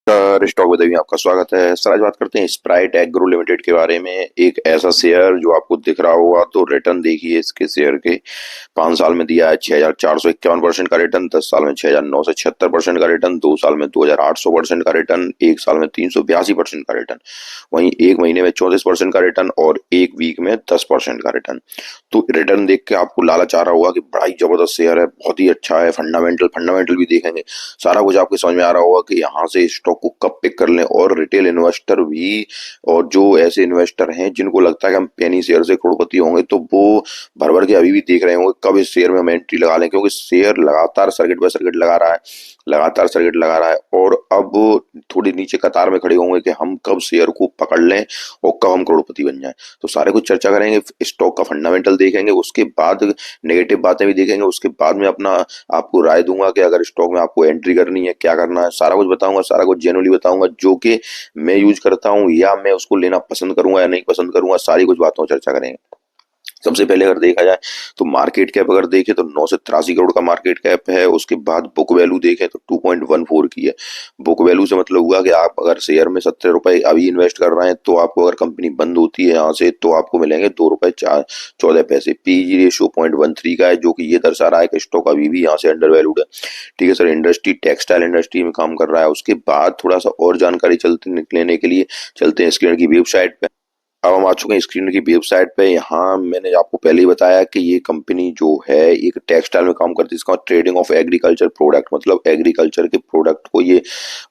Stock में देवी आपका स्वागत है सर। आज बात करते हैं स्प्राइट एग्रो लिमिटेड के बारे में। एक ऐसा शेयर जो आपको दिख रहा होगा, तो रिटर्न देखिए इसके शेयर के। 5 साल में दिया है 6,451% का रिटर्न, 10 साल में 6,976% का रिटर्न, 2 साल में 2,800% का रिटर्न, 1 साल में 382% का रिटर्न, वहीं एक महीने में 34% का रिटर्न और एक वीक में 10% का रिटर्न। तो रिटर्न देख के आपको लालच आ रहा होगा कि बड़ा ही जबरदस्त शेयर है, बहुत ही अच्छा है। फंडामेंटल फंडामेंटल भी देखेंगे, सारा कुछ आपको समझ में आ रहा होगा कि यहाँ से स्टॉक को कब पिक कर लें। और रिटेल इन्वेस्टर भी, और जो ऐसे इन्वेस्टर हैं जिनको लगता है कि हम पेनी शेयर से करोड़पति होंगे, तो वो भर भर के अभी भी देख रहे होंगे कब इस शेयर में हम एंट्री लगा लें, क्योंकि शेयर लगातार सर्किट बाय सर्किट लगा रहा है, लगातार सर्किट लगा रहा है। और अब थोड़ी नीचे कतार में खड़े होंगे कि हम कब शेयर को पकड़ लें और कब हम करोड़पति बन जाएं। तो सारे कुछ चर्चा करेंगे, स्टॉक का फंडामेंटल देखेंगे, उसके बाद नेगेटिव बातें भी देखेंगे, उसके बाद में अपना आपको राय दूंगा कि अगर स्टॉक में आपको एंट्री करनी है क्या करना है। सारा कुछ बताऊंगा, सारा कुछ जेन्युइनली बताऊंगा, जो कि मैं यूज करता हूं या मैं उसको लेना पसंद करूंगा या नहीं पसंद करूंगा, सारी कुछ बातों पर चर्चा करेंगे। सबसे पहले अगर देखा जाए तो मार्केट कैप अगर देखें तो 983 करोड़ का मार्केट कैप है। उसके बाद बुक वैल्यू देखें तो 2.14 की है। बुक वैल्यू से मतलब हुआ कि आप अगर शेयर में 17 रुपए अभी इन्वेस्ट कर रहे हैं, तो आपको अगर कंपनी बंद होती है यहाँ से, तो आपको मिलेंगे 2 रुपए 14 पैसे। पीई रेशियो 0.13 का है, जो कि ये दर्शा रहा है कि स्टॉक अभी भी यहाँ से अंडर वैल्यूड है। ठीक है सर। इंडस्ट्री टेक्सटाइल इंडस्ट्री में काम कर रहा है। उसके बाद थोड़ा सा और जानकारी चलते लेने के लिए चलते हैं स्क्रीन की वेबसाइट पे। अब हम आ चुके हैं स्क्रीन की वेबसाइट पे। यहाँ मैंने आपको पहले ही बताया कि ये कंपनी जो है एक टेक्सटाइल में काम करती है। इसका ट्रेडिंग ऑफ एग्रीकल्चर प्रोडक्ट, मतलब एग्रीकल्चर के प्रोडक्ट को ये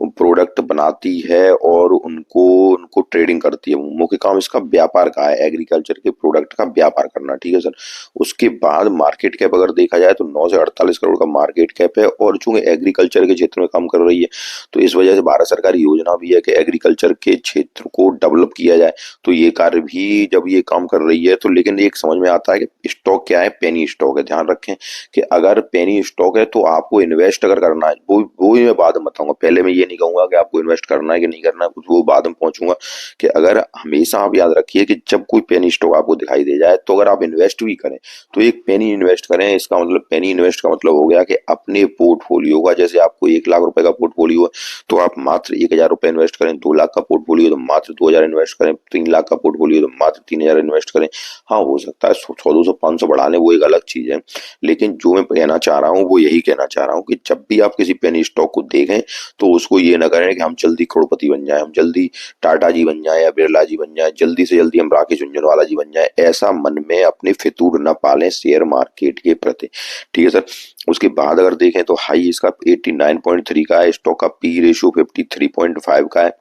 प्रोडक्ट बनाती है और उनको उनको ट्रेडिंग करती है। मुख्य काम इसका व्यापार का है, एग्रीकल्चर के प्रोडक्ट का व्यापार करना। ठीक है सर। उसके बाद मार्केट कैप अगर देखा जाए तो 9 से 48 करोड़ का मार्केट कैप है। और चूंकि एग्रीकल्चर के क्षेत्र में काम कर रही है, तो इस वजह से भारत सरकार की योजना भी है कि एग्रीकल्चर के क्षेत्र को डेवलप किया जाए। तो ये कार्य भी जब ये काम कर रही है, तो लेकिन एक समझ में आता है कि स्टॉक क्या है, पेनी स्टॉक है। ध्यान रखें कि अगर पेनी स्टॉक है तो आपको इन्वेस्ट अगर करना है, वो ही मैं बाद में बताऊंगा। पहले मैं ये नहीं कहूंगा कि आपको इन्वेस्ट करना है कि नहीं करना है, कुछ वो बाद में पहुंचूंगा। कि अगर हमेशा आप याद रखिए कि जब कोई पेनी स्टॉक आपको दिखाई दे जाए, तो अगर आप इन्वेस्ट भी करें तो एक पेनी इन्वेस्ट करें। इसका मतलब पेनी इन्वेस्ट का मतलब हो गया कि अपने पोर्टफोलियो का, जैसे आपको 1 लाख रुपए का पोर्टफोलियो है, तो आप मात्र 1,000 रुपए इन्वेस्ट करें। 2 लाख का पोर्टफोलियो तो मात्र 2,000 इन्वेस्ट करें। 3 लाख का पोर्टफोलियो तो मात्र 3,000 इन्वेस्ट करें। हाँ, हो सकता है 100, 200, 500 बढ़ा लें, वो एक अलग चीज है। लेकिन जो मैं कहना चाह रहा हूँ वो यही कहना चाह रहा हूँ कि जब भी आप किसी पेनी स्टॉक को देखें, तो उसको ये ना करें कि हम जल्दी करोड़पति बन जाए, हम जल्दी टाटा जी बन जाए या बिरला जी बन जाए, जल्दी से जल्दी हम राकेश झुनझुनवाला जी बन जाए। ऐसा मन में अपने फितूर न पालें शेयर मार्केट के प्रति। ठीक है सर। उसके बाद अगर देखें तो हाई इसका 89.3 का है। स्टॉक का पी रेशियो 53.5 का है।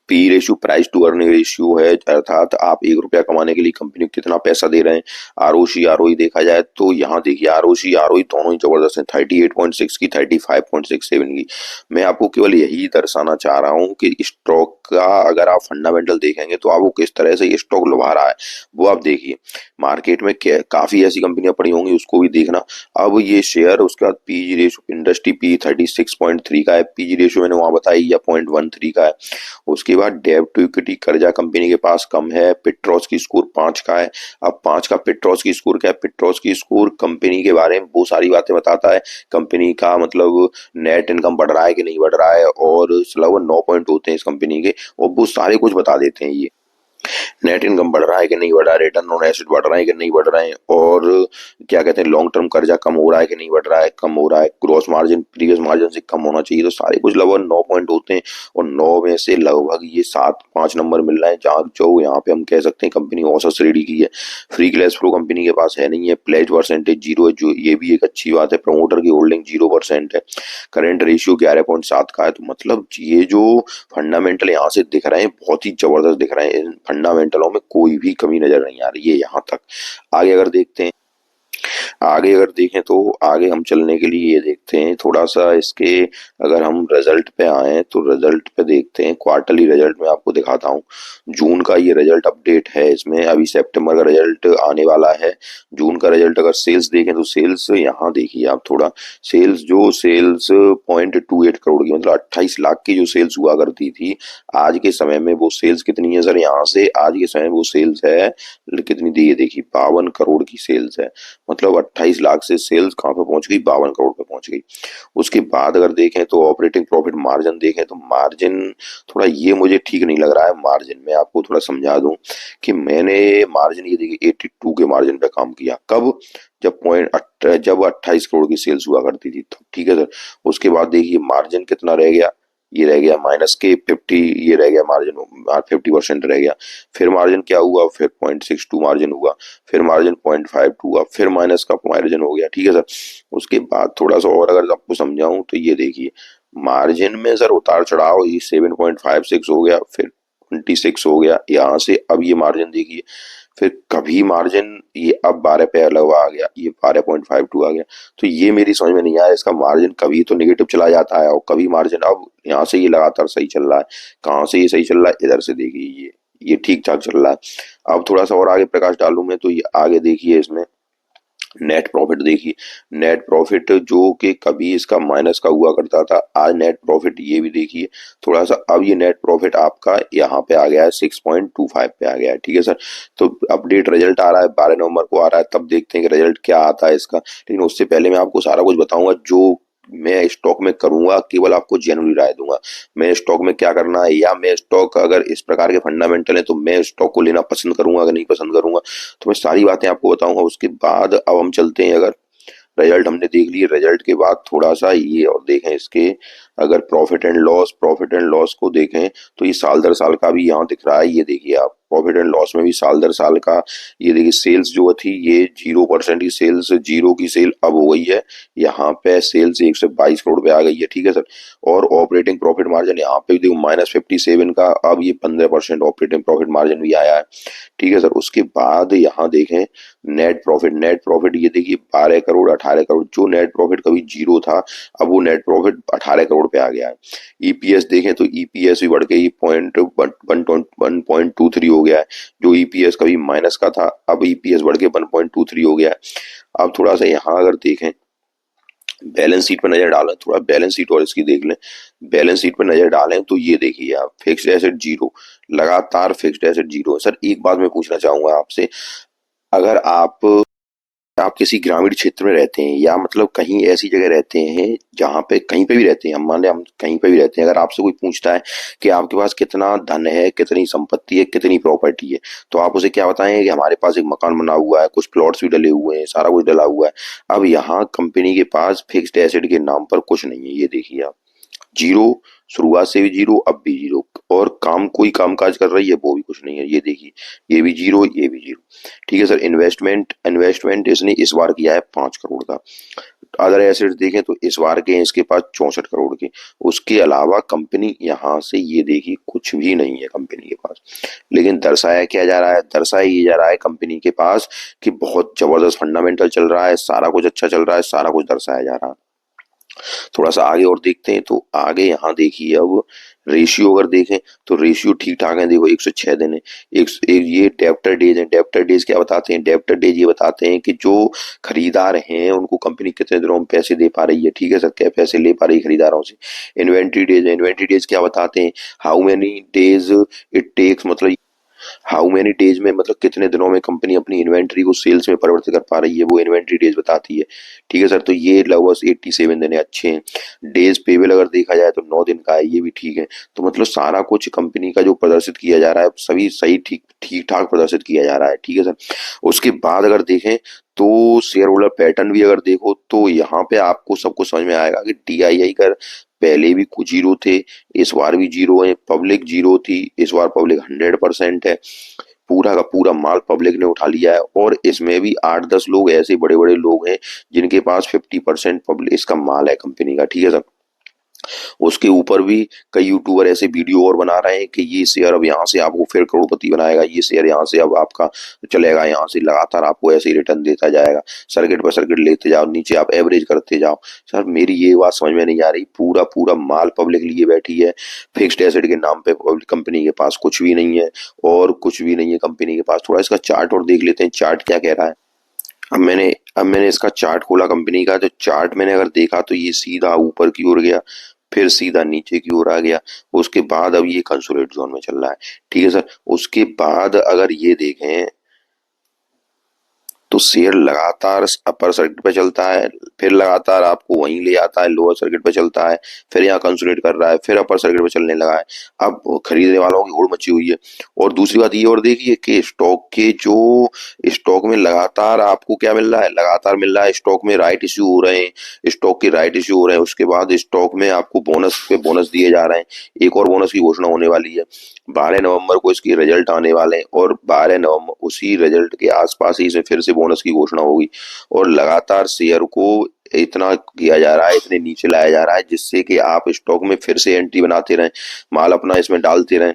P ratio price to earning ratio है, अर्थात आप 1 रुपया कमाने के लिए कंपनी को कितना पैसा दे रहे हैं। आरओसी आरओई देखा जाए तो यहाँ देखिए आरओसी आरओई दोनों ही जबरदस्त है। 38.6 की, 35.67 की। मैं आपको केवल यही दर्शाना चाह रहा हूँ कि स्टॉक का अगर आप फंडामेंटल देखेंगे तो आपको किस तरह से ये स्टॉक लुभा रहा है, वो आप देखिए। मार्केट में काफी ऐसी कंपनियां पड़ी होंगी, उसको भी देखना। अब ये शेयर, उसके बाद पीजी रेशियो, इंडस्ट्री पी 36.3 का है। पीजी रेशियो मैंने वहां बताई या 0.13 का है। उसके बाद डेब्ट टू इक्विटी, कर्जा कंपनी के पास कम है। पेट्रोस की स्कोर 5 का है। अब 5 का पेट्रोस की स्कोर क्या है? पेट्रोस की स्कोर कंपनी के बारे में वो सारी बातें बताता है। कंपनी का मतलब नेट इनकम बढ़ रहा है कि नहीं बढ़ रहा है, और लगभग 9 पॉइंट होते हैं इस कंपनी के, और वो सारे कुछ बता देते हैं ये। नेट इनकम बढ़ रहा है कि नहीं बढ़ रहा है, रिटर्न ऑन एसेट बढ़ रहा है कि नहीं बढ़ रहे हैं, और क्या कहते हैं लॉन्ग टर्म कर्जा कम हो रहा है कि नहीं बढ़ रहा है, कम हो रहा है। ग्रॉस मार्जिन प्रीवियस मार्जिन से कम होना चाहिए। तो सारे कुछ लगभग 9 पॉइंट होते हैं, और 9 में से लगभग ये 7 5 नंबर मिल रहे हैं, जहाँ जो यहाँ पे हम कह सकते हैं कंपनी औसत श्रेणी की है। फ्री कैश फ्लो कंपनी के पास है नहीं है। प्लेज परसेंटेज 0 है, जो ये भी एक अच्छी बात है। प्रमोटर की होल्डिंग 0% है। करेंट रेशियो 11.7 का है। तो मतलब ये जो फंडामेंटल यहाँ से दिख रहे हैं बहुत ही जबरदस्त दिख रहे हैं। इन फंडामेंटलों में कोई भी कमी नजर नहीं आ रही है यहाँ तक। आगे अगर देखते हैं, आगे अगर देखें तो आगे हम चलने के लिए ये देखते हैं थोड़ा सा इसके। अगर हम रिजल्ट पे आए तो रिजल्ट पे देखते हैं। क्वार्टरली रिजल्ट में आपको दिखाता हूँ। जून का ये रिजल्ट अपडेट है इसमें, अभी सितंबर का रिजल्ट आने वाला है। जून का रिजल्ट अगर सेल्स देखें तो सेल्स यहाँ देखिए आप थोड़ा। सेल्स 0.28 करोड़ की, मतलब 28 लाख की जो सेल्स हुआ करती थी, आज के समय में वो सेल्स कितनी है सर? यहाँ से आज के समय में वो सेल्स है कितनी दी है देखिए, 52 करोड़ की सेल्स है। मतलब 28 लाख से सेल्स कहाँ पे पहुंच गई, 52 करोड़ पे पहुंच गई। उसके बाद अगर देखें तो ऑपरेटिंग प्रॉफिट मार्जिन देखें तो मार्जिन थोड़ा ये मुझे ठीक नहीं लग रहा है। मार्जिन में आपको थोड़ा समझा दूं कि मैंने मार्जिन ये देखिए 82 के मार्जिन पे काम किया। कब? जब 28 करोड़ की सेल्स हुआ करती थी, तो ठीक है सर। उसके बाद देखिए मार्जिन कितना रह गया, ये रह गया माइनस के 50, ये रह गया मार्जिन 50% रह गया। फिर मार्जिन क्या हुआ, फिर 0.62 मार्जिन हुआ, फिर मार्जिन 0.52 हुआ, फिर माइनस का मार्जिन हो गया, ठीक है सर। उसके बाद थोड़ा सा और अगर आपको समझाऊं तो ये देखिए मार्जिन में सर उतार चढ़ाव, ये 7.56 हो गया, फिर 26 हो गया, यहाँ से अब ये मार्जिन देखिए, फिर कभी मार्जिन ये अब 12 पे अलग आ गया, ये 12.52 आ गया। तो ये मेरी समझ में नहीं आया, इसका मार्जिन कभी तो नेगेटिव चला जाता है और कभी मार्जिन अब यहाँ से ये लगातार सही चल रहा है। कहाँ से ये सही चल रहा है, इधर से देखिए ये ठीक ठाक चल रहा है। अब थोड़ा सा और आगे प्रकाश डालूं मैं तो ये आगे देखिए इसमें नेट प्रॉफिट देखिए। नेट प्रॉफिट जो कि कभी इसका माइनस का हुआ करता था, आज नेट प्रॉफिट ये भी देखिए थोड़ा सा, अब ये नेट प्रॉफिट आपका यहाँ पे आ गया है 6.25 पे आ गया है, ठीक है सर। तो अपडेट रिजल्ट आ रहा है 12 नवंबर को आ रहा है, तब देखते हैं कि रिजल्ट क्या आता है इसका। लेकिन उससे पहले मैं आपको सारा कुछ बताऊंगा जो मैं स्टॉक में करूंगा, केवल आपको जेन्युइन राय दूंगा। मैं स्टॉक में क्या करना है, या मैं स्टॉक अगर इस प्रकार के फंडामेंटल है तो मैं स्टॉक को लेना पसंद करूंगा, अगर नहीं पसंद करूंगा तो मैं सारी बातें आपको बताऊंगा। उसके बाद अब हम चलते हैं, अगर रिजल्ट हमने देख लिए, रिजल्ट के बाद थोड़ा सा ये और देखें इसके, अगर प्रॉफिट एंड लॉस को देखें तो ये साल दर साल का भी यहाँ दिख रहा है। ये देखिए आप प्रॉफिट एंड लॉस में भी साल दर साल का, ये देखिए सेल्स जो थी ये 0% की सेल्स, जीरो की सेल अब हो गई है, यहाँ पे सेल्स 122 करोड़ पे आ गई है, ठीक है सर। और ऑपरेटिंग प्रॉफिट मार्जिन यहाँ पे भी देखो -57 का, अब ये 15% ऑपरेटिंग प्रॉफिट मार्जिन भी आया है, ठीक है सर। उसके बाद यहाँ देखें नेट प्रॉफिट ये देखिए 12 करोड़ 18 करोड़, जो नेट प्रॉफिट कभी जीरो था अब वो नेट प्रॉफिट 18 करोड़ पे आ गया है। ईपीएस देखें तो ईपीएस भी बढ़ के 1.23 हो गया है, जो ईपीएस कभी माइनस का था अब ईपीएस बढ़ के 1.23 हो गया है। अब थोड़ा सा यहाँ अगर देखें बैलेंस शीट पर नजर डालें, थोड़ा बैलेंस शीट और इसकी देख लें। बैलेंस शीट पर नजर डालें तो ये देखिए आप फिक्स्ड एसेट जीरो, लगातार फिक्स्ड एसेट जीरो। सर एक बात मैं पूछना चाहूंगा आपसे, अगर आप किसी ग्रामीण क्षेत्र में रहते हैं या मतलब कहीं ऐसी जगह रहते हैं जहां पे कहीं पे भी रहते हैं, हम मान लें हम कहीं पे भी रहते हैं, अगर आपसे कोई पूछता है कि आपके पास कितना धन है, कितनी संपत्ति है, कितनी प्रॉपर्टी है, तो आप उसे क्या बताएंगे कि हमारे पास एक मकान बना हुआ है, कुछ प्लॉट्स भी डले हुए हैं, सारा कुछ डला हुआ है। अब यहाँ कंपनी के पास फिक्स्ड एसेट के नाम पर कुछ नहीं है, ये देखिए आप जीरो, शुरुआत से भी जीरो अब भी जीरो, और काम कोई काम काज कर रही है वो भी कुछ नहीं है, ये देखिए ये भी जीरो ये भी जीरो, ठीक है सर। इन्वेस्टमेंट इसने इस बार किया है 5 करोड़ का। अदर एसेट्स देखें तो इस बार के हैं इसके पास 64 करोड़ के। उसके अलावा कंपनी यहाँ से ये देखिए कुछ भी नहीं है कंपनी के पास। लेकिन दर्शाया क्या जा रहा है, दर्शाया ये जा रहा है कंपनी के पास कि बहुत जबरदस्त फंडामेंटल चल रहा है, सारा कुछ अच्छा चल रहा है, सारा कुछ दर्शाया जा रहा है। थोड़ा सा आगे और देखते हैं तो आगे यहाँ देखिए अब रेशियो अगर देखें तो रेशियो ठीक ठाक है, देखो 106 दिन है। ये डेब्टर डेज है। डेब्टर डेज क्या बताते हैं, डेब्टर डेज ये बताते हैं कि जो खरीदार हैं उनको कंपनी कितने दिनों में पैसे दे पा रही है, ठीक है सर, क्या पैसे ले पा रही है खरीदारों से। इन्वेंट्री डेज है। इन्वेंट्री डेज क्या बताते हैं, how many days it takes, मतलब हाउ मेनी डेज में, मतलब कितने दिनों में कंपनी अपनी इन्वेंट्री को सेल्स में परिवर्तित कर पा रही है, वो इन्वेंट्री डेज बताती है, ठीक है सर। तो ये लगभग 87 दिन है, अच्छे हैं। डेज पेबल अगर देखा जाए तो 9 दिन का है, ये भी ठीक है। तो मतलब सारा कुछ कंपनी का जो प्रदर्शित किया जा रहा है सभी सही ठीक ठीक ठाक प्रदर्शित किया जा रहा है, ठीक है सर। उसके बाद अगर देखें तो शेयर होल्डर पैटर्न भी अगर देखो तो यहाँ पे आपको सब कुछ समझ में आएगा कि डीआईआई का पहले भी कुछ जीरो थे, इस बार भी जीरो है। पब्लिक जीरो थी, इस बार पब्लिक 100% है। पूरा का पूरा माल पब्लिक ने उठा लिया है, और इसमें भी 8-10 लोग ऐसे बड़े बड़े लोग हैं जिनके पास 50% पब्लिक इसका माल है कंपनी का, ठीक है सर। उसके ऊपर भी कई यूट्यूबर ऐसे वीडियो और बना रहे हैं कि ये शेयर अब यहाँ से आपको फिर करोड़पति बनाएगा, ये शेयर यहाँ से अब आपका चलेगा, यहाँ से लगातार आपको ऐसे ही रिटर्न देता जाएगा, सर्किट पर सर्किट लेते जाओ, नीचे आप एवरेज करते जाओ। सर मेरी ये बात समझ में नहीं आ रही, पूरा पूरा माल पब्लिक लिए बैठी है, फिक्स्ड एसेट के नाम पे कंपनी के पास कुछ भी नहीं है, और कुछ भी नहीं है कंपनी के पास। थोड़ा इसका चार्ट और देख लेते हैं, चार्ट क्या कह रहा है। अब मैंने इसका चार्ट खोला कंपनी का, तो चार्ट मैंने अगर देखा तो ये सीधा ऊपर की ओर गया, फिर सीधा नीचे की ओर आ गया। उसके बाद अब ये कंसोलिडेट जोन में चल रहा है, ठीक है सर। उसके बाद अगर ये देखें तो शेयर लगातार अपर सर्किट पे चलता है, फिर लगातार आपको वहीं ले आता है, लोअर सर्किट पे चलता है, फिर यहाँ कंसोलिडेट कर रहा है, फिर अपर सर्किट पे चलने लगा है। अब खरीदने वालों की होड़ मची हुई है। और दूसरी बात ये और देखिए कि स्टॉक में लगातार आपको क्या मिल रहा है, लगातार मिल रहा है, स्टॉक में राइट इश्यू हो रहे हैं, स्टॉक के राइट इश्यू हो रहे हैं, उसके बाद स्टॉक में आपको बोनस पे बोनस दिए जा रहे हैं। एक और बोनस की घोषणा होने वाली है 12 नवंबर को, इसकी रिजल्ट आने वाले हैं, और 12 नवंबर उसी रिजल्ट के आसपास ही इसमें फिर से बोनस की घोषणा होगी। और लगातार शेयर को इतना किया जा रहा है, इतने नीचे लाया जा रहा है, जिससे कि आप स्टॉक में फिर से एंट्री बनाते रहें, माल अपना इसमें डालते रहें।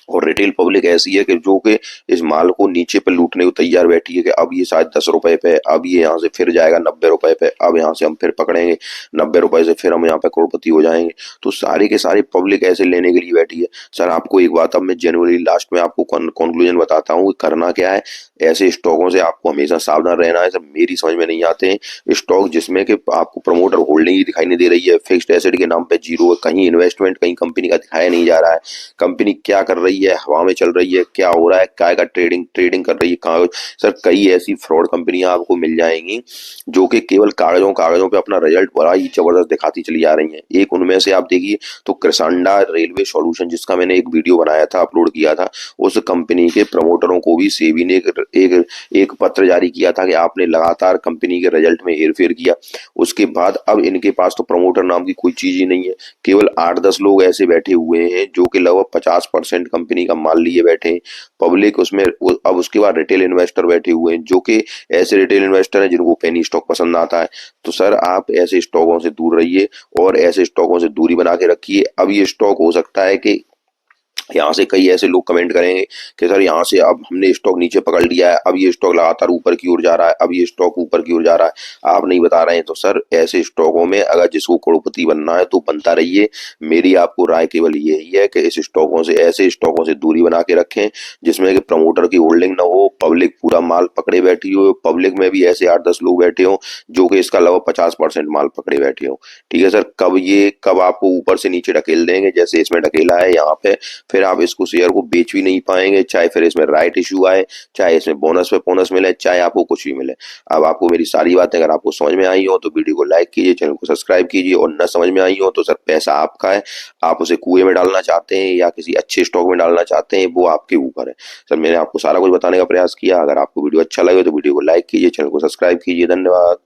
और रिटेल पब्लिक ऐसी है कि जो कि इस माल को नीचे पे लूटने को तैयार बैठी है कि अब ये शायद 10 रुपए पे है, अब ये यहाँ से फिर जाएगा 90 रुपए पे, अब यहाँ से हम फिर पकड़ेंगे 90 रुपए से, फिर हम यहाँ पे करोड़पति हो जाएंगे। तो सारी के सारी पब्लिक ऐसे लेने के लिए बैठी है। सर आपको एक बात अब मैं जनवरी लास्ट में आपको कंक्लूजन बताता हूँ कि करना क्या है। ऐसे स्टॉकों से आपको हमेशा सावधान रहना है। सर मेरी समझ में नहीं आते हैं स्टॉक जिसमें कि आपको प्रमोटर होल्डिंग ही दिखाई नहीं दे रही है, फिक्स्ड एसेट के नाम पे जीरो है, कहीं इन्वेस्टमेंट कहीं कंपनी का दिखाया नहीं जा रहा है, कंपनी क्या कर रही है, हवा में चल रही है, क्या हो रहा है, काय का ट्रेडिंग ट्रेडिंग कर रही है, कहाँ। सर कई ऐसी फ्रॉड कंपनियां आपको मिल जाएंगी जो कि केवल कागजों कागजों पे अपना रिजल्ट बड़ा ही जबरदस्त दिखाती चली आ रही हैं। एक उनमें से आप देखिए तो कृषांडा रेलवे सॉल्यूशन, जिसका मैंने एक वीडियो बनाया था, अपलोड किया था, उस कंपनी के प्रमोटरों को भी सेबी ने एक पत्र जारी किया था कि आपने लगातार कंपनी के रिजल्ट में हेरफेर किया। उसके बाद अब इनके पास तो प्रमोटर नाम की कोई चीज ही नहीं है, केवल 8-10 लोग ऐसे बैठे हुए हैं जो कि लगभग 50% कंपनी का माल लिए बैठे हैं। पब्लिक उसमें अब उसके बाद रिटेल इन्वेस्टर बैठे हुए हैं जो कि ऐसे रिटेल इन्वेस्टर हैं जिनको पेनी स्टॉक पसंद आता है। तो सर आप ऐसे स्टॉकों से दूर रहिए और ऐसे स्टॉकों से दूरी बना के रखिए। अब ये स्टॉक हो सकता है कि यहाँ से कई ऐसे लोग कमेंट करेंगे कि सर यहाँ से अब हमने स्टॉक नीचे पकड़ लिया है, अब ये स्टॉक लगातार ऊपर की ओर जा रहा है, अब ये स्टॉक ऊपर की ओर जा रहा है, आप नहीं बता रहे हैं। तो सर ऐसे स्टॉकों में अगर जिसको करोड़पति बनना है तो बनता रहिए। मेरी आपको राय केवल यही है कि इस स्टॉकों से, ऐसे स्टॉकों से दूरी बना के रखें जिसमें कि प्रमोटर की होल्डिंग ना हो, पब्लिक पूरा माल पकड़े बैठी हो, पब्लिक में भी ऐसे 8-10 लोग बैठे हो जो कि इसका लगभग 50% माल पकड़े बैठे हो। ठीक है सर, कब आपको ऊपर से नीचे ढकेल देंगे जैसे इसमें ढकेला है यहाँ पे, फिर आप इसको शेयर को बेच भी नहीं पाएंगे, चाहे फिर इसमें राइट इशू आए, चाहे इसमें बोनस पे बोनस मिले, चाहे आपको कुछ भी मिले। अब आपको मेरी सारी बातें अगर आपको समझ में आई हो तो वीडियो को लाइक कीजिए, चैनल को सब्सक्राइब कीजिए, और न समझ में आई हो तो सर पैसा आपका है, आप उसे कुएं में डालना चाहते हैं या किसी अच्छे स्टॉक में डालना चाहते हैं, वो आपके ऊपर है। सर मैंने आपको सारा कुछ बताने का प्रयास किया। अगर आपको वीडियो अच्छा लगे तो वीडियो को लाइक कीजिए, चैनल को सब्सक्राइब कीजिए। धन्यवाद।